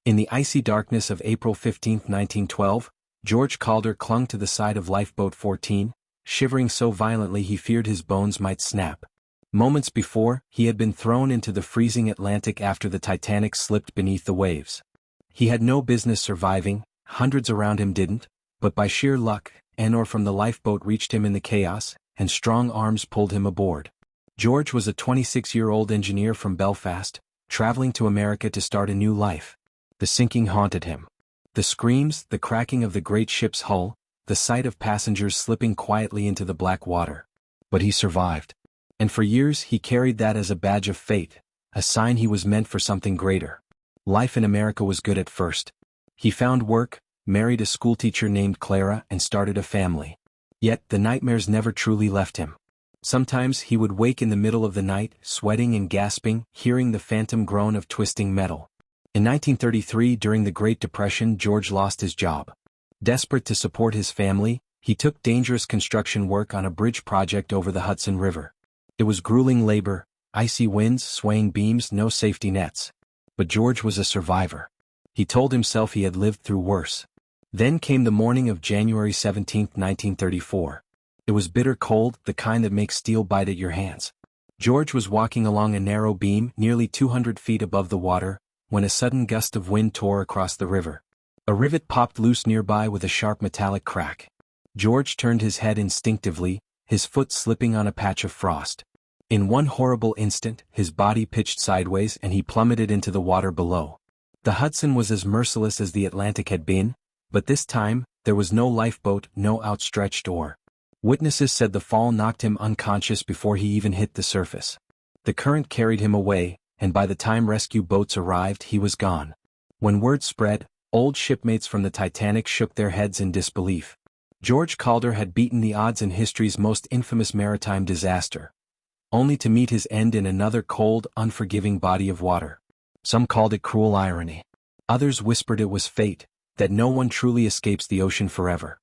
In the icy darkness of April 15, 1912, George Calder clung to the side of Lifeboat 14, shivering so violently he feared his bones might snap. Moments before, he had been thrown into the freezing Atlantic after the Titanic slipped beneath the waves. He had no business surviving, hundreds around him didn't, but by sheer luck, an oar from the lifeboat reached him in the chaos, and strong arms pulled him aboard. George was a 26-year-old engineer from Belfast, traveling to America to start a new life. The sinking haunted him. The screams, the cracking of the great ship's hull, the sight of passengers slipping quietly into the black water. But he survived. And for years he carried that as a badge of fate, a sign he was meant for something greater. Life in America was good at first. He found work, married a schoolteacher named Clara, and started a family. Yet the nightmares never truly left him. Sometimes he would wake in the middle of the night, sweating and gasping, hearing the phantom groan of twisting metal. In 1933, during the Great Depression, George lost his job. Desperate to support his family, he took dangerous construction work on a bridge project over the Hudson River. It was grueling labor, icy winds, swaying beams, no safety nets. But George was a survivor. He told himself he had lived through worse. Then came the morning of January 17, 1934. It was bitter cold, the kind that makes steel bite at your hands. George was walking along a narrow beam, nearly 200 feet above the water, when a sudden gust of wind tore across the river. A rivet popped loose nearby with a sharp metallic crack. George turned his head instinctively, his foot slipping on a patch of frost. In one horrible instant, his body pitched sideways and he plummeted into the water below. The Hudson was as merciless as the Atlantic had been, but this time, there was no lifeboat, no outstretched oar. Witnesses said the fall knocked him unconscious before he even hit the surface. The current carried him away, and by the time rescue boats arrived, he was gone. When word spread, old shipmates from the Titanic shook their heads in disbelief. George Calder had beaten the odds in history's most infamous maritime disaster, only to meet his end in another cold, unforgiving body of water. Some called it cruel irony. Others whispered it was fate, that no one truly escapes the ocean forever.